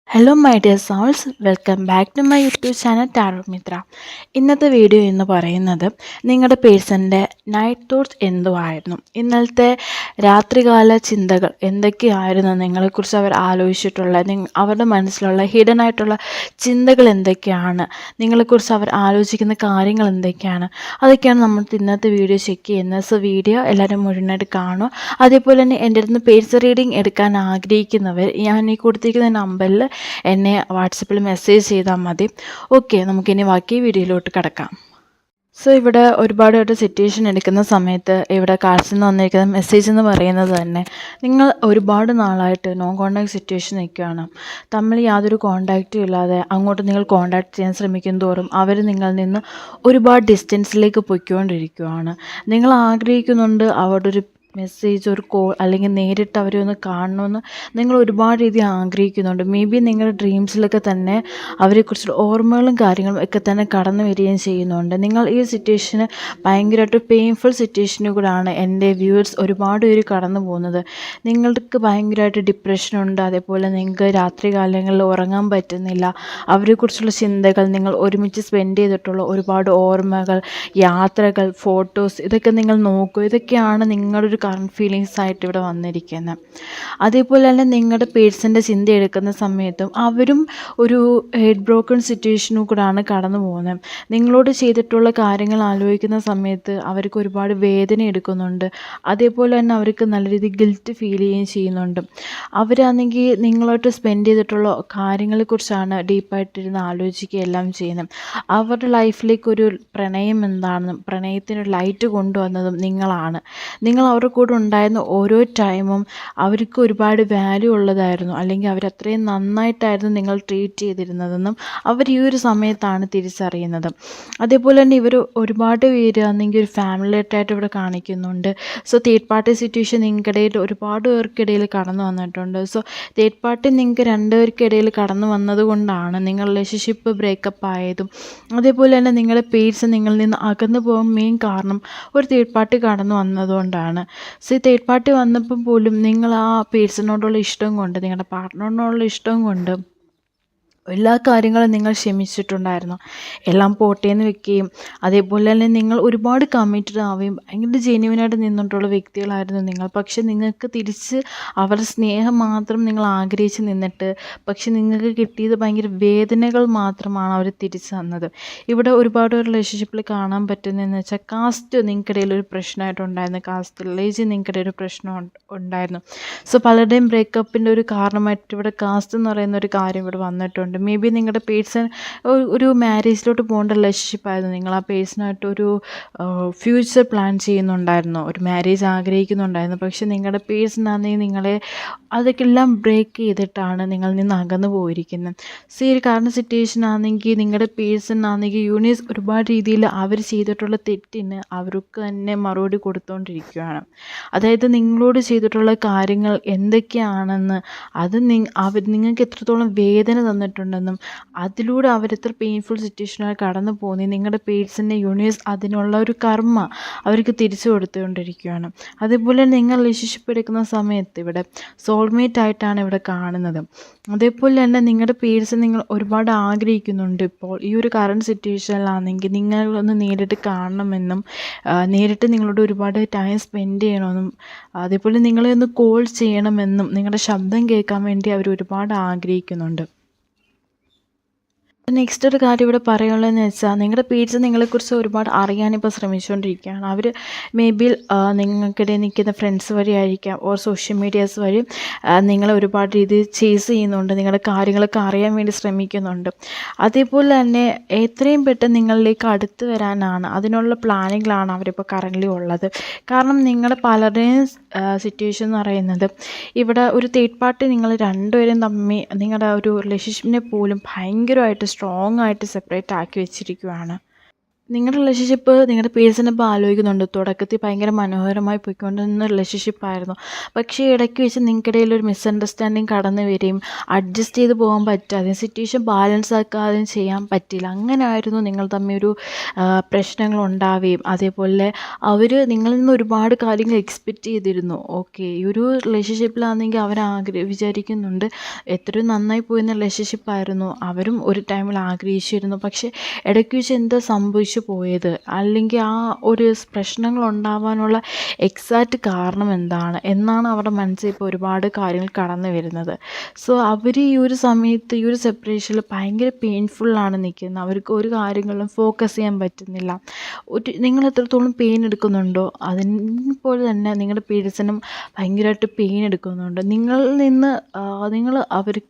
Hello my dear souls, welcome back to my YouTube channel Tarot Mitra. ഇന്നത്തെ video എന്ന് പറയുന്നത് നിങ്ങളുടെ പേഴ്സൻ്റെ നൈറ്റ് തോട്ട്സ് എന്തുവായിരുന്നു, ഇന്നലത്തെ രാത്രികാല ചിന്തകൾ എന്തൊക്കെയായിരുന്നു, നിങ്ങളെക്കുറിച്ച് അവർ ആലോചിച്ചിട്ടുള്ള അവരുടെ മനസ്സിലുള്ള ഹിഡൻ ആയിട്ടുള്ള ചിന്തകൾ എന്തൊക്കെയാണ്, നിങ്ങളെക്കുറിച്ച് അവർ ആലോചിക്കുന്ന കാര്യങ്ങൾ എന്തൊക്കെയാണ്, അതൊക്കെയാണ് നമ്മൾ ഇന്നത്തെ വീഡിയോ ചെക്ക് ചെയ്യുന്നത്. സോ വീഡിയോ എല്ലാവരും മുഴുവനായിട്ട് കാണുക. അതേപോലെ തന്നെ എൻ്റെ അടുത്ത് പേഴ്സൺ റീഡിംഗ് എടുക്കാൻ ആഗ്രഹിക്കുന്നവർ ഞാൻ ഈ കൊടുത്തിരിക്കുന്ന നമ്പറിൽ എന്നെ വാട്സപ്പിൽ മെസ്സേജ് ചെയ്താൽ മതി. ഓക്കെ, നമുക്കിനി ബാക്കി വീഡിയോയിലോട്ട് കിടക്കാം. സോ ഇവിടെ ഒരുപാട് സിറ്റുവേഷൻ എടുക്കുന്ന സമയത്ത് ഇവിടെ കാർഡ്സിൽ നിന്ന് വന്നിരിക്കുന്ന മെസ്സേജ് എന്ന് പറയുന്നത് തന്നെ, നിങ്ങൾ ഒരുപാട് നാളായിട്ട് നോ കോൺടാക്ട് സിറ്റുവേഷൻ നിൽക്കുകയാണ്. തമ്മിൽ യാതൊരു കോൺടാക്റ്റും ഇല്ലാതെ അങ്ങോട്ട് നിങ്ങൾ കോൺടാക്ട് ചെയ്യാൻ ശ്രമിക്കും തോറും അവർ നിങ്ങളിൽ നിന്ന് ഒരുപാട് ഡിസ്റ്റൻസിലേക്ക് പൊയ്ക്കൊണ്ടിരിക്കുകയാണ്. നിങ്ങൾ ആഗ്രഹിക്കുന്നുണ്ട് അവരുടെ ഒരു മെസ്സേജ്, ഒരു കോൾ അല്ലെങ്കിൽ നേരിട്ട് അവരെ ഒന്ന് കാണണമെന്ന് നിങ്ങൾ ഒരുപാട് രീതിയിൽ ആഗ്രഹിക്കുന്നുണ്ട്. മേ ബി നിങ്ങളുടെ ഡ്രീംസിലൊക്കെ തന്നെ അവരെക്കുറിച്ചുള്ള ഓർമ്മകളും കാര്യങ്ങളും ഒക്കെ തന്നെ കടന്നു വരികയും ചെയ്യുന്നുണ്ട്. നിങ്ങൾ ഈ സിറ്റുവേഷന് ഭയങ്കരമായിട്ട് പെയിൻഫുൾ സിറ്റുവേഷനിൽ കൂടെയാണ് എൻ്റെ വ്യൂവേഴ്സ് ഒരുപാട് പേര് കടന്നു പോകുന്നത്. നിങ്ങൾക്ക് ഭയങ്കരമായിട്ട് ഡിപ്രഷനുണ്ട്, അതേപോലെ നിങ്ങൾക്ക് രാത്രി കാലങ്ങളിൽ ഉറങ്ങാൻ പറ്റുന്നില്ല. അവരെക്കുറിച്ചുള്ള ചിന്തകൾ, നിങ്ങൾ ഒരുമിച്ച് സ്പെൻഡ് ചെയ്തിട്ടുള്ള ഒരുപാട് ഓർമ്മകൾ, യാത്രകൾ, ഫോട്ടോസ്, ഇതൊക്കെ നിങ്ങൾ നോക്കൂ. ഇതൊക്കെയാണ് നിങ്ങളൊരു കറണ്ട് ഫീലിങ്സ് ആയിട്ട് ഇവിടെ വന്നിരിക്കുന്നത്. അതേപോലെ തന്നെ നിങ്ങളുടെ പേഴ്സൻ്റെ ചിന്ത എടുക്കുന്ന സമയത്തും അവരും ഒരു ഹെഡ് ബ്രോക്കൺ സിറ്റുവേഷനിൽ കൂടെയാണ് കടന്നു പോകുന്നത്. നിങ്ങളോട് ചെയ്തിട്ടുള്ള കാര്യങ്ങൾ ആലോചിക്കുന്ന സമയത്ത് അവർക്ക് ഒരുപാട് വേദന എടുക്കുന്നുണ്ട്. അതേപോലെ തന്നെ അവർക്ക് നല്ല രീതിയിൽ ഗിൽറ്റ് ഫീൽ ചെയ്യുകയും ചെയ്യുന്നുണ്ട്. അവരാണെങ്കിൽ നിങ്ങളായിട്ട് സ്പെൻഡ് ചെയ്തിട്ടുള്ള കാര്യങ്ങളെക്കുറിച്ചാണ് ഡീപ്പായിട്ടിരുന്ന് ആലോചിക്കുക എല്ലാം ചെയ്യുന്നത്. അവരുടെ ലൈഫിലേക്ക് ഒരു പ്രണയം എന്താണെന്നും പ്രണയത്തിനൊരു ലൈറ്റ് കൊണ്ടുവന്നതും നിങ്ങളാണ്. നിങ്ങൾ അവരുടെ കൂടെ ഉണ്ടായിരുന്ന ഓരോ ടൈമും അവർക്ക് ഒരുപാട് വാല്യൂ ഉള്ളതായിരുന്നു, അല്ലെങ്കിൽ അവരത്രയും നന്നായിട്ടായിരുന്നു നിങ്ങൾ ട്രീറ്റ് ചെയ്തിരുന്നതെന്നും അവർ ഈ ഒരു സമയത്താണ് തിരിച്ചറിയുന്നത്. അതേപോലെ തന്നെ ഇവർ ഒരുപാട് പേര് ആണെങ്കിൽ ഒരു ഫാമിലിയായിട്ട് ഇവിടെ കാണിക്കുന്നുണ്ട്. സോ തേർഡ് പാർട്ടി സിറ്റുവേഷൻ നിങ്ങൾക്കിടയിൽ ഒരുപാട് പേർക്കിടയിൽ കടന്നു വന്നിട്ടുണ്ട്. സോ തേർഡ് പാർട്ടി നിങ്ങൾക്ക് രണ്ടുപേർക്കിടയിൽ കടന്നു വന്നതുകൊണ്ടാണ് നിങ്ങൾ റിലേഷൻഷിപ്പ് ബ്രേക്കപ്പ് ആയതും. അതേപോലെ തന്നെ നിങ്ങളുടെ പേഴ്സൺ നിങ്ങളിൽ നിന്ന് അകന്നു പോകാൻ മെയിൻ കാരണം ഒരു തേർഡ് പാർട്ടി കടന്നു വന്നതുകൊണ്ടാണ്. സോ ഈ തേർഡ് പാർട്ടി വന്നപ്പോൾ പോലും നിങ്ങൾ ആ പേഴ്സണോടുള്ള ഇഷ്ടം കൊണ്ട്, നിങ്ങളുടെ പാർട്ട്ണറിനോടുള്ള ഇഷ്ടം കൊണ്ട് എല്ലാ കാര്യങ്ങളും നിങ്ങൾ ക്ഷമിച്ചിട്ടുണ്ടായിരുന്നു. എല്ലാം പോട്ടേന്ന് വെക്കുകയും അതേപോലെ തന്നെ നിങ്ങൾ ഒരുപാട് കമ്മിറ്റഡ് ആവുകയും ഭയങ്കര ജെന്യുവനായിട്ട് നിന്നിട്ടുള്ള വ്യക്തികളായിരുന്നു നിങ്ങൾ. പക്ഷെ നിങ്ങൾക്ക് തിരിച്ച് അവരുടെ സ്നേഹം മാത്രം നിങ്ങൾ ആഗ്രഹിച്ച് നിന്നിട്ട് പക്ഷെ നിങ്ങൾക്ക് കിട്ടിയത് ഭയങ്കര വേദനകൾ മാത്രമാണ് അവർ തിരിച്ചു തന്നത്. ഇവിടെ ഒരുപാട് റിലേഷൻഷിപ്പിൽ കാണാൻ പറ്റുന്നതെന്ന് വെച്ചാൽ കാസ്റ്റ് നിങ്ങൾക്കിടയിൽ ഒരു പ്രശ്നമായിട്ടുണ്ടായിരുന്നു. കാസ്റ്റ് റിലേജ് നിങ്ങൾക്കിടയിൽ ഒരു പ്രശ്നം ഉണ്ടായിരുന്നു. സോ പലരുടെയും ബ്രേക്കപ്പിൻ്റെ ഒരു കാരണമായിട്ട് ഇവിടെ കാസ്റ്റ് എന്ന് പറയുന്ന ഒരു കാര്യം ഇവിടെ വന്നിട്ടുണ്ട്. മേ ബി നിങ്ങളുടെ പേഴ്സൺ ഒരു മാരേജിലോട്ട് പോകേണ്ട റിലേഷൻഷിപ്പായിരുന്നു. നിങ്ങൾ ആ പേഴ്സണായിട്ടൊരു ഫ്യൂച്ചർ പ്ലാൻ ചെയ്യുന്നുണ്ടായിരുന്നു, ഒരു മാരേജ് ആഗ്രഹിക്കുന്നുണ്ടായിരുന്നു. പക്ഷെ നിങ്ങളുടെ പേഴ്സണാണെങ്കിൽ നിങ്ങളെ അതൊക്കെ എല്ലാം ബ്രേക്ക് ചെയ്തിട്ടാണ് നിങ്ങളിൽ നിന്ന് അകന്നു പോയിരിക്കുന്നത്. സോ ഈ ഒരു കാരണം സിറ്റുവേഷൻ ആണെങ്കിൽ നിങ്ങളുടെ പേഴ്സൺ ആണെങ്കിൽ യൂണിവേഴ്സ് ഒരുപാട് രീതിയിൽ അവർ ചെയ്തിട്ടുള്ള തെറ്റിന് അവർക്ക് തന്നെ മറുപടി കൊടുത്തുകൊണ്ടിരിക്കുകയാണ്. അതായത് നിങ്ങളോട് ചെയ്തിട്ടുള്ള കാര്യങ്ങൾ എന്തൊക്കെയാണെന്ന്, അത് നിങ്ങൾക്ക് എത്രത്തോളം വേദന തന്നിട്ടുണ്ടെന്നും അതിലൂടെ അവരെത്ര പെയിൻഫുൾ സിറ്റുവേഷനായി കടന്നു പോകുന്നു നിങ്ങളുടെ പേഴ്സൻ്റെ യൂണിവേഴ്സ് അതിനുള്ള ഒരു കർമ്മ അവർക്ക് തിരിച്ചു കൊടുത്തുകൊണ്ടിരിക്കുകയാണ്. അതേപോലെ നിങ്ങൾ റിലേഷൻഷിപ്പ് എടുക്കുന്ന സമയത്ത് ഇവിടെ സോൾമേറ്റ് ആയിട്ടാണ് ഇവിടെ കാണുന്നത്. അതേപോലെ തന്നെ നിങ്ങളുടെ പേഴ്സൺ നിങ്ങൾ ഒരുപാട് ആഗ്രഹിക്കുന്നുണ്ട്. ഇപ്പോൾ ഈ ഒരു കറണ്ട് സിറ്റുവേഷനിലാണെങ്കിൽ നിങ്ങളൊന്ന് നേരിട്ട് കാണണമെന്നും നേരിട്ട് നിങ്ങളോട് ഒരുപാട് ടൈം സ്പെൻഡ് ചെയ്യണമെന്നും അതേപോലെ നിങ്ങളെ ഒന്ന് കോൾ ചെയ്യണമെന്നും നിങ്ങളുടെ ശബ്ദം കേൾക്കാൻ വേണ്ടി അവർ ഒരുപാട് ആഗ്രഹിക്കുന്നുണ്ട്. നെക്സ്റ്റ് ഒരു കാര്യം ഇവിടെ പറയുള്ളതെന്ന് വെച്ചാൽ നിങ്ങളുടെ പേഴ്സൺ നിങ്ങളെക്കുറിച്ച് ഒരുപാട് അറിയാനിപ്പോൾ ശ്രമിച്ചുകൊണ്ടിരിക്കുകയാണ്. അവർ മേ ബി നിങ്ങൾക്കിടയിൽ നിൽക്കുന്ന ഫ്രണ്ട്സ് വഴി ആയിരിക്കാം, ഓർ സോഷ്യൽ മീഡിയാസ് വഴി നിങ്ങളെ ഒരുപാട് രീതിയിൽ ചേസ് ചെയ്യുന്നുണ്ട്, നിങ്ങളുടെ കാര്യങ്ങളൊക്കെ അറിയാൻ വേണ്ടി ശ്രമിക്കുന്നുണ്ട്. അതേപോലെ തന്നെ എത്രയും പെട്ടെന്ന് നിങ്ങളിലേക്ക് അടുത്ത് വരാനാണ്, അതിനുള്ള പ്ലാനിങ്ങിലാണ് അവരിപ്പോൾ കറൻ്റ്ലി ഉള്ളത്. കാരണം നിങ്ങളുടെ പലരുടെയും സിറ്റുവേഷൻ എന്ന് പറയുന്നത് ഇവിടെ ഒരു തേർഡ് പാർട്ടി നിങ്ങൾ രണ്ടുപേരും തമ്മിൽ നിങ്ങളുടെ ഒരു റിലേഷൻഷിപ്പിനെ പോലും ഭയങ്കരമായിട്ട് സ്ട്രോങ് ആയിട്ട് സെപ്പറേറ്റ് ആക്കി വെച്ചിരിക്കുകയാണ്. നിങ്ങളുടെ റിലേഷൻഷിപ്പ് നിങ്ങളുടെ പേഴ്സൺ ഇപ്പോൾ ആലോചിക്കുന്നുണ്ട്. തുടക്കത്തിൽ ഭയങ്കര മനോഹരമായി പോയിക്കൊണ്ടിരുന്ന റിലേഷൻഷിപ്പായിരുന്നു. പക്ഷേ ഇടയ്ക്ക് വെച്ച് നിങ്ങൾക്കിടയിൽ ഒരു മിസ്അണ്ടർസ്റ്റാൻഡിങ് കടന്നു വരികയും അഡ്ജസ്റ്റ് ചെയ്ത് പോകാൻ പറ്റാതെയും സിറ്റുവേഷൻ ബാലൻസ് ആക്കാതെയും ചെയ്യാൻ പറ്റിയില്ല. അങ്ങനെയായിരുന്നു നിങ്ങൾ തമ്മിൽ ഒരു പ്രശ്നങ്ങളുണ്ടാവുകയും അതേപോലെ അവർ നിങ്ങളിൽ നിന്ന് ഒരുപാട് കാര്യങ്ങൾ എക്സ്പെക്റ്റ് ചെയ്തിരുന്നു. ഓക്കെ, ഈ ഒരു റിലേഷൻഷിപ്പിലാണെങ്കിൽ അവർ വിചാരിക്കുന്നുണ്ട് എത്രയോ നന്നായി പോയിരുന്ന റിലേഷൻഷിപ്പായിരുന്നു, അവരും ഒരു ടൈമിൽ ആഗ്രഹിച്ചിരുന്നു. പക്ഷേ ഇടയ്ക്ക് വെച്ച് എന്താ സംഭവിച്ചു പോയത്, അല്ലെങ്കിൽ ആ ഒരു പ്രശ്നങ്ങൾ ഉണ്ടാവാനുള്ള എക്സാക്റ്റ് കാരണം എന്താണ് എന്നാണ് അവരുടെ മനസ്സിൽ ഇപ്പോൾ ഒരുപാട് കാര്യങ്ങൾ കടന്നു വരുന്നത്. സോ അവർ ഈ ഒരു സമയത്ത് ഈ ഒരു സെപ്പറേഷനിൽ ഭയങ്കര പെയിൻഫുള്ളാണ് നിൽക്കുന്നത്. അവർക്ക് ഒരു കാര്യങ്ങളിലും ഫോക്കസ് ചെയ്യാൻ പറ്റുന്നില്ല. നിങ്ങൾ എത്രത്തോളം പെയിൻ എടുക്കുന്നുണ്ടോ അതിനെപ്പോലെ തന്നെ നിങ്ങളുടെ പേഴ്സണും ഭയങ്കരമായിട്ട് പെയിൻ എടുക്കുന്നുണ്ട്. നിങ്ങളിൽ നിന്ന്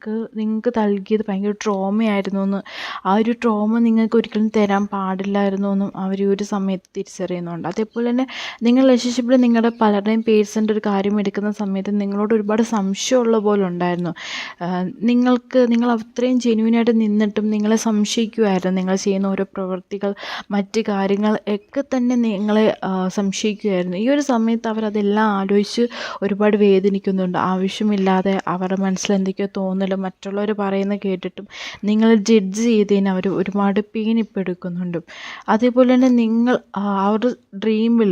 നിങ്ങൾക്ക് നൽകിയത് ഭയങ്കര ട്രോമയായിരുന്നു എന്ന്, ആ ഒരു ട്രോമ നിങ്ങൾക്ക് ഒരിക്കലും തരാൻ പാടില്ലായിരുന്നു എന്നും അവർ ഈ ഒരു സമയത്ത് തിരിച്ചറിയുന്നുണ്ട്. അതേപോലെ തന്നെ നിങ്ങൾ റിലേഷൻഷിപ്പിൽ നിങ്ങളുടെ പലരുടെയും പേഴ്സൻ്റെ ഒരു കാര്യം എടുക്കുന്ന സമയത്ത് നിങ്ങളോട് ഒരുപാട് സംശയമുള്ള പോലെ ഉണ്ടായിരുന്നു. നിങ്ങൾ അത്രയും ജെന്യുവിനായിട്ട് നിന്നിട്ടും നിങ്ങളെ സംശയിക്കുമായിരുന്നു. നിങ്ങൾ ചെയ്യുന്ന ഓരോ പ്രവൃത്തികൾ, മറ്റ് കാര്യങ്ങൾ ഒക്കെ തന്നെ നിങ്ങളെ സംശയിക്കുമായിരുന്നു. ഈ ഒരു സമയത്ത് അവരതെല്ലാം ആലോചിച്ച് ഒരുപാട് വേദനിക്കുന്നുണ്ട്. ആവശ്യമില്ലാതെ അവരുടെ മനസ്സിൽ എന്തൊക്കെയോ തോന്നലും മറ്റുള്ളവർ പറയുന്നത് കേട്ടിട്ടും നിങ്ങൾ ജഡ്ജ് ചെയ്തതിന് അവർ ഒരുപാട് പെയിൻ ഇപ്പോൾ എടുക്കുന്നുണ്ട്. അതേപോലെ തന്നെ നിങ്ങൾ അവരുടെ ഡ്രീമിൽ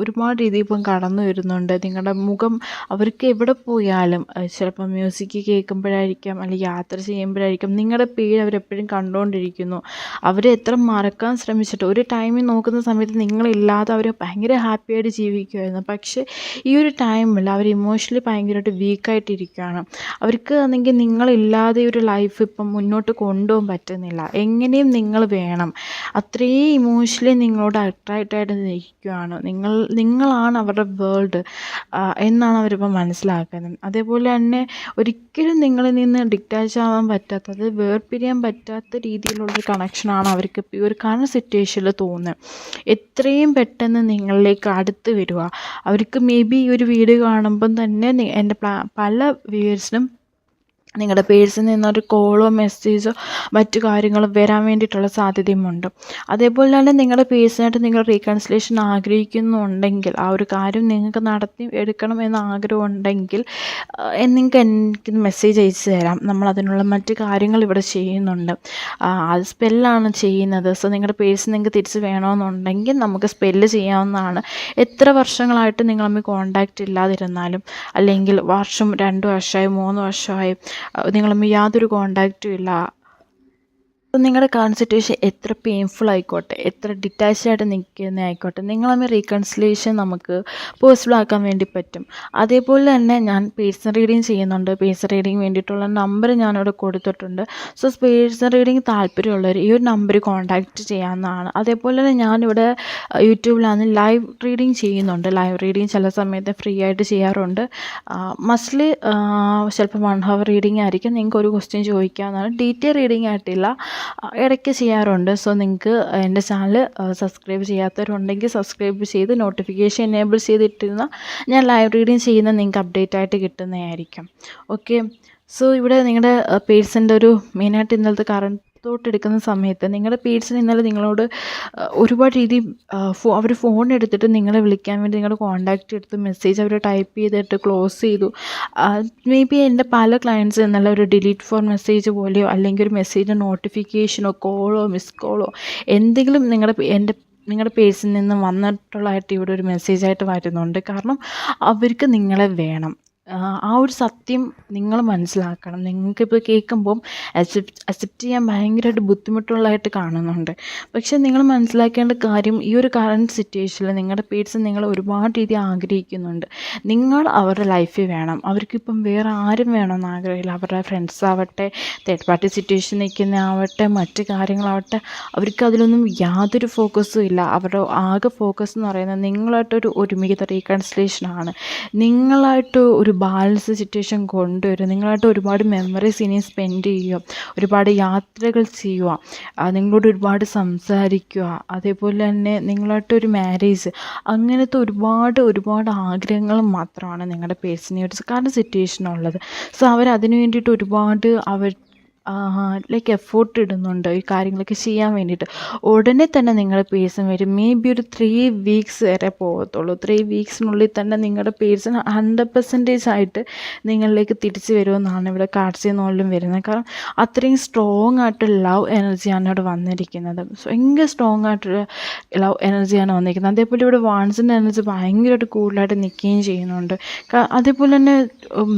ഒരുപാട് രീതിയിൽ ഇപ്പം കടന്നു വരുന്നുണ്ട്. നിങ്ങളുടെ മുഖം അവർക്ക് എവിടെ പോയാലും ചിലപ്പോൾ മ്യൂസിക് കേൾക്കുമ്പോഴായിരിക്കാം അല്ലെങ്കിൽ യാത്ര ചെയ്യുമ്പോഴായിരിക്കും നിങ്ങളുടെ പേര് അവരെപ്പോഴും കണ്ടുകൊണ്ടിരിക്കുന്നു. അവരെ എത്ര മറക്കാൻ ശ്രമിച്ചിട്ട് ഒരു ടൈമിൽ നോക്കുന്ന സമയത്ത് നിങ്ങളില്ലാതെ അവർ ഭയങ്കര ഹാപ്പിയായിട്ട് ജീവിക്കുമായിരുന്നു. പക്ഷേ ഈ ഒരു ടൈമിൽ അവർ ഇമോഷണലി ഭയങ്കരമായിട്ട് വീക്കായിട്ടിരിക്കുകയാണ്. അവർക്ക് ആണെങ്കിൽ നിങ്ങളില്ലാതെ ഒരു ലൈഫ് ഇപ്പം മുന്നോട്ട് കൊണ്ടുപോകാൻ പറ്റുന്നില്ല. എങ്ങനെയും നിങ്ങൾ വേണം, അത്രയും ഇമോഷണലി നിങ്ങളോട് അട്രാക്റ്റായിട്ട് നിൽക്കുകയാണ്. നിങ്ങളാണ് അവരുടെ വേൾഡ് എന്നാണ് അവരിപ്പോൾ മനസ്സിലാക്കുന്നത്. അതേപോലെ തന്നെ ഒരിക്കലും നിങ്ങളിൽ നിന്ന് ഡിറ്റാച്ച് ആവാൻ പറ്റാത്തത്, വേർപിരിയാൻ പറ്റാത്ത രീതിയിലുള്ളൊരു കണക്ഷനാണ് അവർക്ക് ഇപ്പോൾ ഈ ഒരു കറണ്ട് സിറ്റുവേഷനിൽ തോന്നുന്നത്. എത്രയും പെട്ടെന്ന് നിങ്ങളിലേക്ക് അടുത്ത് വരിക. അവർക്ക് മേ ബി ഈ ഒരു വീഡിയോ കാണുമ്പം തന്നെ എൻ്റെ പല വ്യൂവേഴ്സിനും നിങ്ങളുടെ പേഴ്സിൽ നിന്നൊരു കോളോ മെസ്സേജോ മറ്റു കാര്യങ്ങളും വരാൻ വേണ്ടിയിട്ടുള്ള സാധ്യതയുമുണ്ട്. അതേപോലെ തന്നെ നിങ്ങളുടെ പേഴ്സണായിട്ട് നിങ്ങൾ റീകൺസിലേഷൻ ആഗ്രഹിക്കുന്നുണ്ടെങ്കിൽ, ആ ഒരു കാര്യം നിങ്ങൾക്ക് നടത്തി എടുക്കണം എന്ന ആഗ്രഹം ഉണ്ടെങ്കിൽ നിങ്ങൾക്ക് എനിക്ക് മെസ്സേജ് അയച്ചു തരാം. നമ്മളതിനുള്ള മറ്റു കാര്യങ്ങൾ ഇവിടെ ചെയ്യുന്നുണ്ട്. അത് സ്പെല്ലാണ് ചെയ്യുന്നത്. സോ നിങ്ങളുടെ പേഴ്സ് നിങ്ങൾക്ക് തിരിച്ച് വേണമെന്നുണ്ടെങ്കിൽ നമുക്ക് സ്പെല്ല് ചെയ്യാവുന്നതാണ്. എത്ര വർഷങ്ങളായിട്ട് നിങ്ങൾ തമ്മിൽ കോണ്ടാക്റ്റ് ഇല്ലാതിരുന്നാലും, അല്ലെങ്കിൽ വർഷം 2 വർഷമായി 3 വർഷമായി നിങ്ങൾ തമ്മിൽ യാതൊരു കോണ്ടാക്റ്റും ഇല്ല, നിങ്ങളുടെ കറണ്ട് സിറ്റുവേഷൻ എത്ര പെയിൻഫുൾ ആയിക്കോട്ടെ, എത്ര ഡിറ്റാച്ച്ഡ് ആയിട്ട് നിൽക്കുന്ന ആയിക്കോട്ടെ, നിങ്ങൾ തമ്മിൽ റീകൺസിലേഷൻ നമുക്ക് പോസിബിൾ ആക്കാൻ വേണ്ടി പറ്റും. അതേപോലെ തന്നെ ഞാൻ പേഴ്സണൽ റീഡിങ് ചെയ്യുന്നുണ്ട്. പേഴ്സണൽ റീഡിങ് വേണ്ടിയിട്ടുള്ള നമ്പർ ഞാനിവിടെ കൊടുത്തിട്ടുണ്ട്. സോ പേഴ്സണൽ റീഡിങ് താല്പര്യമുള്ളവർ ഈ ഒരു നമ്പർ കോൺടാക്റ്റ് ചെയ്യാവുന്നതാണ്. അതേപോലെ തന്നെ ഞാനിവിടെ യൂട്യൂബിലാണ് ലൈവ് റീഡിങ് ചെയ്യുന്നുണ്ട്. ലൈവ് റീഡിങ് ചില സമയത്ത് ഫ്രീ ആയിട്ട് ചെയ്യാറുണ്ട്. മസ്റ്റ്ലി ചിലപ്പോൾ 1 hour റീഡിങ് ആയിരിക്കും. നിങ്ങൾക്ക് ഒരു ക്വസ്റ്റ്യൻ ചോദിക്കാവുന്നതാണ്. ഡീറ്റെയിൽ റീഡിങ് ആയിട്ടില്ല, ഇടയ്ക്ക് ചെയ്യാറുണ്ട്. സോ നിങ്ങൾക്ക് എൻ്റെ ചാനൽ സബ്സ്ക്രൈബ് ചെയ്യാത്തവരുണ്ടെങ്കിൽ സബ്സ്ക്രൈബ് ചെയ്ത് നോട്ടിഫിക്കേഷൻ എനേബിൾ ചെയ്തിട്ടിരുന്നാൽ ഞാൻ ലൈവ് റീഡിങ് ചെയ്യുന്ന നിങ്ങൾക്ക് അപ്ഡേറ്റ് ആയിട്ട് കിട്ടുന്നതായിരിക്കും. ഓക്കെ, സോ ഇവിടെ നിങ്ങളുടെ പേഴ്സൻ്റെ ഒരു മെയിനായിട്ട് ഇന്നലത്തെ കറണ്ട് തോട്ട് എടുക്കുന്ന സമയത്ത് നിങ്ങളുടെ പേഴ്സൺ ഇന്നലെ നിങ്ങളോട് ഒരുപാട് രീതിയിൽ അവർ ഫോൺ എടുത്തിട്ട് നിങ്ങളെ വിളിക്കാൻ വേണ്ടി നിങ്ങളുടെ കോൺടാക്റ്റ് എടുത്ത് മെസ്സേജ് അവർ ടൈപ്പ് ചെയ്തിട്ട് ക്ലോസ് ചെയ്തു. മേ ബി എൻ്റെ പല ക്ലയൻറ്റ്സ് ഇന്നലെ ഒരു ഡിലീറ്റ് ഫോർ മെസ്സേജ് പോലെയോ അല്ലെങ്കിൽ ഒരു മെസ്സേജ് നോട്ടിഫിക്കേഷനോ കോളോ മിസ് കോളോ എന്തെങ്കിലും നിങ്ങളുടെ പേഴ്സിൽ നിന്ന് വന്നിട്ടുള്ളതായിട്ട് ഇവിടെ ഒരു മെസ്സേജായിട്ട് വരുന്നുണ്ട്. കാരണം അവർക്ക് നിങ്ങളെ വേണം. ആ ഒരു സത്യം നിങ്ങൾ മനസ്സിലാക്കണം. നിങ്ങൾക്കിപ്പോൾ കേൾക്കുമ്പം അക്സെപ്റ്റ് ചെയ്യാൻ ഭയങ്കരമായിട്ട് ബുദ്ധിമുട്ടുള്ളതായിട്ട് കാണുന്നുണ്ട്. പക്ഷേ നിങ്ങൾ മനസ്സിലാക്കേണ്ട കാര്യം, ഈ ഒരു കറണ്ട് സിറ്റുവേഷനിൽ നിങ്ങളുടെ പേഴ്സൺ നിങ്ങൾ ഒരുപാട് രീതി ആഗ്രഹിക്കുന്നുണ്ട്. നിങ്ങൾ അവരുടെ ലൈഫിൽ വേണം. അവർക്കിപ്പം വേറെ ആരും വേണമെന്ന് ആഗ്രഹമില്ല. അവരുടെ ഫ്രണ്ട്സ് ആവട്ടെ, തേർഡ് പാർട്ടി സിറ്റുവേഷൻ നിൽക്കുന്ന ആവട്ടെ, മറ്റ് കാര്യങ്ങളാവട്ടെ, അവർക്ക് അതിലൊന്നും യാതൊരു ഫോക്കസും ഇല്ല. അവരുടെ ആകെ ഫോക്കസ് എന്ന് പറയുന്നത് നിങ്ങളായിട്ടൊരു ഒരുമിക്കുന്ന റീകൺസിലേഷനാണ്. നിങ്ങളായിട്ട് ഒരു ബാലൻസ് സിറ്റുവേഷൻ കൊണ്ടുവരും. നിങ്ങളായിട്ട് ഒരുപാട് മെമ്മറീസ് ഇനിയും സ്പെൻഡ് ചെയ്യുക, ഒരുപാട് യാത്രകൾ ചെയ്യുക, നിങ്ങളോട് ഒരുപാട് സംസാരിക്കുക, അതേപോലെ തന്നെ നിങ്ങളായിട്ടൊരു മാരേജ്, അങ്ങനത്തെ ഒരുപാട് ആഗ്രഹങ്ങൾ മാത്രമാണ് നിങ്ങളുടെ പേഴ്സണൽ കാരണം സിറ്റുവേഷനുള്ളത്. സോ അവരതിനു വേണ്ടിയിട്ട് ഒരുപാട് ലൈക്ക് എഫോർട്ട് ഇടുന്നുണ്ട് ഈ കാര്യങ്ങളൊക്കെ ചെയ്യാൻ വേണ്ടിയിട്ട്, ഉടനെ തന്നെ നിങ്ങളുടെ പേഴ്സൺ വരും. മേ ബി ഒരു 3 വീക്സ് വരെ പോകത്തുള്ളൂ. 3 വീക്സിനുള്ളിൽ തന്നെ നിങ്ങളുടെ പേഴ്സൺ 100% ആയിട്ട് നിങ്ങളിലേക്ക് തിരിച്ചു വരുമെന്നാണ് ഇവിടെ കാർഡ്സിൽ നിന്നും വരുന്നത്. കാരണം അത്രയും സ്ട്രോങ് ആയിട്ട് ലവ് എനർജിയാണ് ഇവിടെ വന്നിരിക്കുന്നത്. ഭയങ്കര സ്ട്രോങ് ആയിട്ട് ലവ് എനർജിയാണ് വന്നിരിക്കുന്നത്. അതേപോലെ ഇവിടെ വാൺസിൻ്റെ എനർജി ഭയങ്കരമായിട്ട് കൂടുതലായിട്ട് നിൽക്കുകയും ചെയ്യുന്നുണ്ട്. അതേപോലെ തന്നെ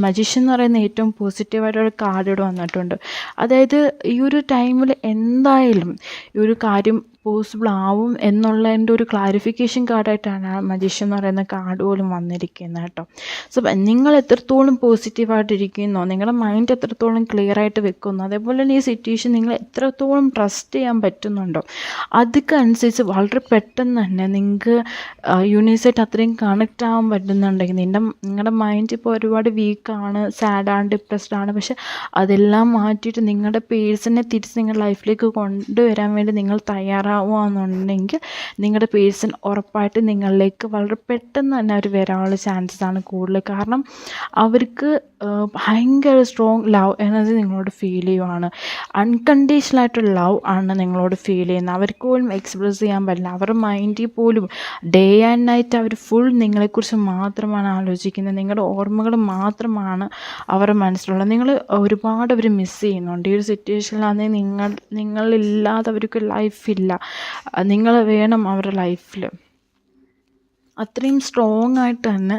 മജീഷ്യൻ എന്ന് പറയുന്ന ഏറ്റവും പോസിറ്റീവായിട്ടൊരു കാർഡ് ഇവിടെ വന്നിട്ടുണ്ട്. അതായത് ഈ ഒരു ടൈമിൽ എന്തായാലും ഈ ഒരു കാര്യം പോസിബിൾ ആവും എന്നുള്ളതിൻ്റെ ഒരു ക്ലാരിഫിക്കേഷൻ കാർഡായിട്ടാണ് ആ മജീഷ്യൻ എന്ന് പറയുന്ന കാർഡ് പോലും വന്നിരിക്കുന്നത് കേട്ടോ. സോ നിങ്ങൾ എത്രത്തോളം പോസിറ്റീവായിട്ടിരിക്കുന്നോ, നിങ്ങളുടെ മൈൻഡ് എത്രത്തോളം ക്ലിയർ ആയിട്ട് വെക്കുന്നു, അതേപോലെ തന്നെ ഈ സിറ്റുവേഷൻ നിങ്ങൾ എത്രത്തോളം ട്രസ്റ്റ് ചെയ്യാൻ പറ്റുന്നുണ്ടോ, അതൊക്കെ അനുസരിച്ച് വളരെ പെട്ടെന്ന് തന്നെ നിങ്ങൾക്ക് യൂണിവേഴ്സായിട്ട് അത്രയും കണക്റ്റ് ആവാൻ പറ്റുന്നുണ്ടെങ്കിൽ നിങ്ങളുടെ മൈൻഡ് ഇപ്പോൾ ഒരുപാട് വീക്കാണ്, സാഡാണ്, ഡിപ്രസ്ഡ് ആണ്, പക്ഷെ അതെല്ലാം മാറ്റിയിട്ട് നിങ്ങളുടെ പേഴ്സണെ തിരിച്ച് നിങ്ങളുടെ ലൈഫിലേക്ക് കൊണ്ടുവരാൻ വേണ്ടി നിങ്ങൾ തയ്യാറാവുകയാണെന്നുണ്ടെങ്കിൽ നിങ്ങളുടെ പേഴ്സൺ ഉറപ്പായിട്ട് നിങ്ങളിലേക്ക് വളരെ പെട്ടെന്ന് തന്നെ അവർ വരാനുള്ള ചാൻസസ് ആണ് കൂടുതൽ. കാരണം അവർക്ക് ഭയങ്കര സ്ട്രോങ് ലവ് എനർജി നിങ്ങളോട് ഫീൽ ചെയ്യുവാണ്. അൺകണ്ടീഷണലായിട്ടുള്ള ലവ് ആണ് നിങ്ങളോട് ഫീൽ ചെയ്യുന്നത്. അവർക്ക് പോലും എക്സ്പ്രസ് ചെയ്യാൻ പറ്റില്ല. അവരുടെ മൈൻഡിൽ പോലും ഡേ ആൻഡ് നൈറ്റ് അവർ ഫുൾ നിങ്ങളെക്കുറിച്ച് മാത്രമാണ് ആലോചിക്കുന്നത്. നിങ്ങളുടെ ഓർമ്മകൾ മാത്രമാണ് അവരുടെ മനസ്സിലുള്ളത്. നിങ്ങൾ ഒരുപാട് അവർ മിസ് ചെയ്യുന്നുണ്ട്. ഈ ഒരു സിറ്റുവേഷനിലാണെങ്കിൽ നിങ്ങളില്ലാതെ അവർക്ക് ലൈഫില്ല. നിങ്ങൾ വേണം അവരുടെ ലൈഫിൽ. അത്രയും സ്ട്രോങ് ആയിട്ട് തന്നെ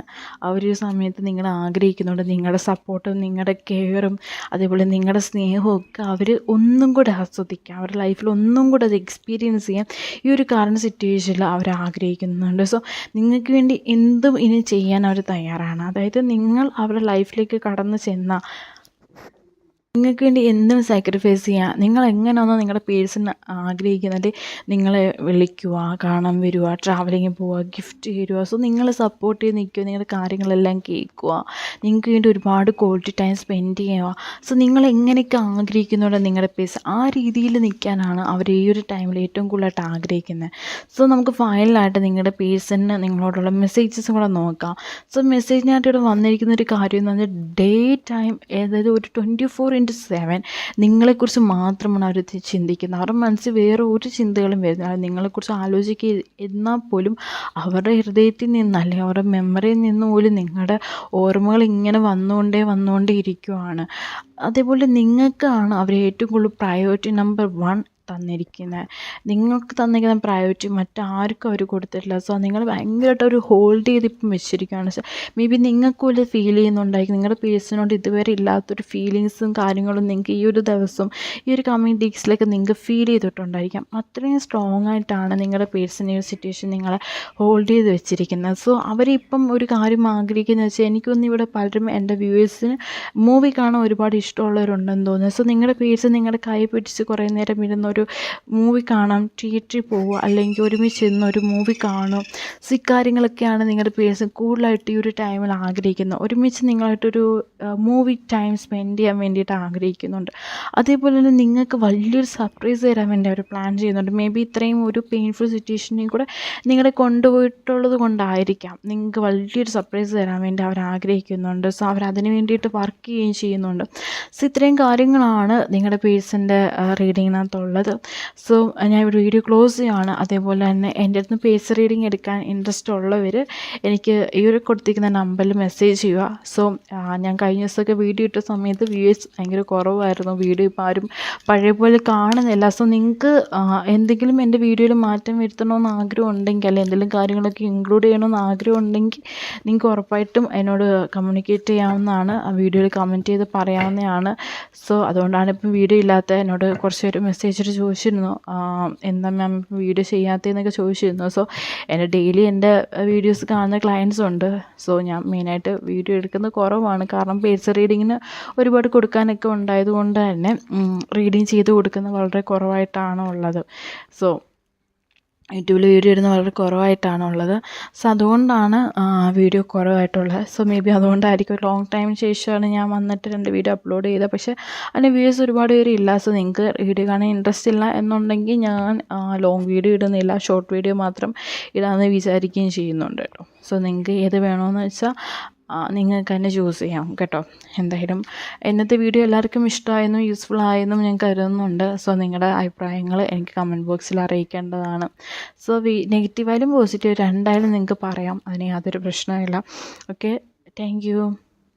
അവർ ഈ സമയത്ത് നിങ്ങൾ ആഗ്രഹിക്കുന്നുണ്ട്. നിങ്ങളുടെ സപ്പോർട്ടും നിങ്ങളുടെ കെയറും അതേപോലെ നിങ്ങളുടെ സ്നേഹവും ഒക്കെ അവർ ഒന്നും കൂടെ ആസ്വദിക്കാം, അവരുടെ ലൈഫിൽ ഒന്നും കൂടെ അത് എക്സ്പീരിയൻസ് ചെയ്യാൻ ഈ ഒരു കറണ്ട് സിറ്റുവേഷനിൽ അവർ ആഗ്രഹിക്കുന്നുണ്ട്. സോ നിങ്ങൾക്ക് വേണ്ടി എന്തും ഇനി ചെയ്യാൻ അവർ തയ്യാറാണ്. അതായത് നിങ്ങൾ അവരുടെ ലൈഫിലേക്ക് കടന്നു ചെന്നാൽ നിങ്ങൾക്ക് വേണ്ടി എന്തും സാക്രിഫൈസ് ചെയ്യാം. നിങ്ങൾ എങ്ങനെയാണോ നിങ്ങളുടെ പേഴ്സൺ ആഗ്രഹിക്കുന്നത്, നിങ്ങളെ വിളിക്കുക, കാണാൻ വരിക, ട്രാവലിങ്ങിന് പോവുക, ഗിഫ്റ്റ് തരിക. സോ നിങ്ങളെ സപ്പോർട്ട് ചെയ്ത് നിൽക്കുക, നിങ്ങളുടെ കാര്യങ്ങളെല്ലാം കേൾക്കുക, നിങ്ങൾക്ക് വേണ്ടി ഒരുപാട് ക്വാളിറ്റി ടൈം സ്പെൻഡ് ചെയ്യുക. സോ നിങ്ങൾ എങ്ങനെയൊക്കെ ആഗ്രഹിക്കുന്നുണ്ടോ നിങ്ങളുടെ പേഴ്സൺ, ആ രീതിയിൽ നിൽക്കാനാണ് അവർ ഈ ഒരു ടൈമിൽ ഏറ്റവും കൂടുതലായിട്ട് ആഗ്രഹിക്കുന്നത്. സോ നമുക്ക് ഫൈനലായിട്ട് നിങ്ങളുടെ പേഴ്സണിന് നിങ്ങളോടുള്ള മെസ്സേജസും കൂടെ നോക്കാം. സോ മെസ്സേജിനായിട്ട് ഇവിടെ വന്നിരിക്കുന്ന ഒരു കാര്യം എന്ന് പറഞ്ഞാൽ ഡേ ടൈം, അതായത് ഒരു 24/7 നിങ്ങളെക്കുറിച്ച് മാത്രമാണ് അവർ ചിന്തിക്കുന്നത്. അവരുടെ മനസ്സിൽ വേറെ ഒരു ചിന്തകളും വരുന്നില്ല. നിങ്ങളെക്കുറിച്ച് ആലോചിക്കുക എന്നാൽ പോലും അവരുടെ ഹൃദയത്തിൽ നിന്ന് അല്ലെങ്കിൽ അവരുടെ മെമ്മറിയിൽ നിന്ന് പോലും നിങ്ങളുടെ ഓർമ്മകൾ ഇങ്ങനെ വന്നുകൊണ്ടേ ഇരിക്കുവാണ്. അതേപോലെ നിങ്ങൾക്കാണ് അവർ ഏറ്റവും കൂടുതൽ പ്രയോറിറ്റി നമ്പർ 1 തന്നിരിക്കുന്നത്. നിങ്ങൾക്ക് തന്നിരിക്കുന്ന പ്രയോറിറ്റി മറ്റാർക്കും അവർ കൊടുത്തിട്ടില്ല. സോ നിങ്ങൾ ഭയങ്കരമായിട്ട് ഒരു ഹോൾഡ് ചെയ്ത് ഇപ്പം വെച്ചിരിക്കുകയാണ്. സോ മേ ബി നിങ്ങൾക്ക് പോലും ഫീൽ ചെയ്യുന്നുണ്ടായിരിക്കും നിങ്ങളുടെ പേഴ്സണോട് ഇതുവരെ ഇല്ലാത്തൊരു ഫീലിങ്സും കാര്യങ്ങളും നിങ്ങൾക്ക് ഈ ഒരു ദിവസം ഈ ഒരു കമ്മിങ് ഡേയ്സിലൊക്കെ നിങ്ങൾക്ക് ഫീൽ ചെയ്തിട്ടുണ്ടായിരിക്കാം. അത്രയും സ്ട്രോങ് ആയിട്ടാണ് നിങ്ങളുടെ പേഴ്സൺ ഈ ഒരു സിറ്റുവേഷൻ നിങ്ങളെ ഹോൾഡ് ചെയ്ത് വെച്ചിരിക്കുന്നത്. സോ അവരിപ്പം ഒരു കാര്യം ആഗ്രഹിക്കുന്നത് വെച്ചാൽ, എനിക്കൊന്നും ഇവിടെ പലരും എൻ്റെ വ്യൂവേഴ്സിന് മൂവി കാണാൻ ഒരുപാട് ഇഷ്ടമുള്ളവരുണ്ടെന്ന് തോന്നുന്നു. സോ നിങ്ങളുടെ പേഴ്സൺ നിങ്ങളുടെ കൈ പിടിച്ച് കുറേ നേരം ഇരുന്ന് ഒരു മൂവി കാണാം, തിയേറ്ററിൽ പോവുക, അല്ലെങ്കിൽ ഒരുമിച്ച് ഇരുന്ന് ഒരു മൂവി കാണും. സോ ഇക്കാര്യങ്ങളൊക്കെയാണ് നിങ്ങളുടെ പേഴ്സൺ കൂടുതലായിട്ട് ഈ ഒരു ടൈമിൽ ആഗ്രഹിക്കുന്നത്. ഒരുമിച്ച് നിങ്ങളായിട്ടൊരു മൂവി ടൈം സ്പെൻഡ് ചെയ്യാൻ വേണ്ടിയിട്ട് ആഗ്രഹിക്കുന്നുണ്ട്. അതേപോലെ തന്നെ നിങ്ങൾക്ക് വലിയൊരു സർപ്രൈസ് തരാൻ വേണ്ടി അവർ പ്ലാൻ ചെയ്യുന്നുണ്ട്. മേ ബി ഇത്രയും ഒരു പെയിൻഫുൾ സിറ്റുവേഷനിൽ കൂടെ നിങ്ങളെ കൊണ്ടുപോയിട്ടുള്ളത് കൊണ്ടായിരിക്കാം നിങ്ങൾക്ക് വലിയൊരു സർപ്രൈസ് തരാൻ വേണ്ടി അവർ ആഗ്രഹിക്കുന്നുണ്ട്. സോ അവരതിന് വേണ്ടിയിട്ട് വർക്ക് ചെയ്യുകയും ചെയ്യുന്നുണ്ട്. സോ ഇത്രയും കാര്യങ്ങളാണ് നിങ്ങളുടെ പേഴ്സൻ്റെ റീഡിങ്ങിനകത്തുള്ളത്. സോ ഞാൻ ഇവിടെ വീഡിയോ ക്ലോസ് ചെയ്യുകയാണ്. അതേപോലെ തന്നെ എൻ്റെ അടുത്ത് പേഴ്സൺ റീഡിങ് എടുക്കാൻ ഇൻട്രസ്റ്റ് ഉള്ളവർ എനിക്ക് ഈ ഒരു കൊടുത്തിരിക്കുന്ന നമ്പറിൽ മെസ്സേജ് ചെയ്യുക. സോ ഞാൻ കഴിഞ്ഞ ദിവസമൊക്കെ വീഡിയോ ഇട്ട സമയത്ത് വ്യൂവേഴ്സ് ഭയങ്കര കുറവായിരുന്നു. വീഡിയോ ഇപ്പോൾ ആരും പഴയ പോലെ കാണുന്നില്ല. സോ നിങ്ങൾക്ക് എന്തെങ്കിലും എൻ്റെ വീഡിയോയിൽ മാറ്റം വരുത്തണമെന്ന് ആഗ്രഹം ഉണ്ടെങ്കിൽ, അല്ലെങ്കിൽ എന്തെങ്കിലും കാര്യങ്ങളൊക്കെ ഇൻക്ലൂഡ് ചെയ്യണമെന്ന് ആഗ്രഹം ഉണ്ടെങ്കിൽ നിങ്ങൾക്ക് ഉറപ്പായിട്ടും എന്നോട് കമ്മ്യൂണിക്കേറ്റ് ചെയ്യാവുന്നതാണ്. ആ വീഡിയോയിൽ കമൻറ്റ് ചെയ്ത് പറയാവുന്നതാണ്. സോ അതുകൊണ്ടാണ് ഇപ്പം വീഡിയോ ഇല്ലാത്ത. എന്നോട് കുറച്ച് പേര് മെസ്സേജ് ചോദിച്ചിരുന്നു എന്താ മാം വീഡിയോ ചെയ്യാത്തതെന്നൊക്കെ ചോദിച്ചിരുന്നു. സോ എൻ്റെ ഡെയിലി എൻ്റെ വീഡിയോസ് കാണുന്ന ക്ലയൻസ് ഉണ്ട്. സോ ഞാൻ മെയിനായിട്ട് വീഡിയോ എടുക്കുന്നത് കുറവാണ്. കാരണം പേഴ്സൺ റീഡിങ്ങിന് ഒരുപാട് കൊടുക്കാനൊക്കെ ഉണ്ടായതുകൊണ്ട് തന്നെ റീഡിങ് ചെയ്ത് കൊടുക്കുന്നത് വളരെ കുറവായിട്ടാണ് ഉള്ളത്. സോ യൂട്യൂബിൽ വീഡിയോ ഇടുന്നത് വളരെ കുറവായിട്ടാണുള്ളത്. സോ അതുകൊണ്ടാണ് വീഡിയോ കുറവായിട്ടുള്ളത്. സോ മേ ബി അതുകൊണ്ടായിരിക്കും ലോങ് ടൈമിന് ശേഷമാണ് ഞാൻ വന്നിട്ട് 2 വീഡിയോ അപ്ലോഡ് ചെയ്തത്. പക്ഷേ അതിൻ്റെ വ്യൂസ് ഒരുപാട് പേര് ഇല്ല. സോ നിങ്ങൾക്ക് വീഡിയോ കാണാൻ ഇൻട്രസ്റ്റ് ഇല്ല എന്നുണ്ടെങ്കിൽ ഞാൻ ലോങ് വീഡിയോ ഇടുന്നില്ല, ഷോർട്ട് വീഡിയോ മാത്രം ഇടാമെന്ന് വിചാരിക്കുകയും ചെയ്യുന്നുണ്ട് കേട്ടോ. സോ നിങ്ങൾക്ക് ഏത് വേണമെന്ന് വെച്ചാൽ നിങ്ങൾക്ക് തന്നെ ചൂസ് ചെയ്യാം കേട്ടോ. എന്തായാലും ഇന്നത്തെ വീഡിയോ എല്ലാവർക്കും ഇഷ്ടമായെന്നും യൂസ്ഫുൾ ആയെന്നും ഞാൻ കരുതുന്നുണ്ട്. സോ നിങ്ങളുടെ അഭിപ്രായങ്ങൾ എനിക്ക് കമൻറ്റ് ബോക്സിൽ അറിയിക്കേണ്ടതാണ്. സോ നെഗറ്റീവായാലും പോസിറ്റീവ് രണ്ടായാലും നിങ്ങൾക്ക് പറയാം, അതിന് യാതൊരു പ്രശ്നമില്ല. Okay, thank you.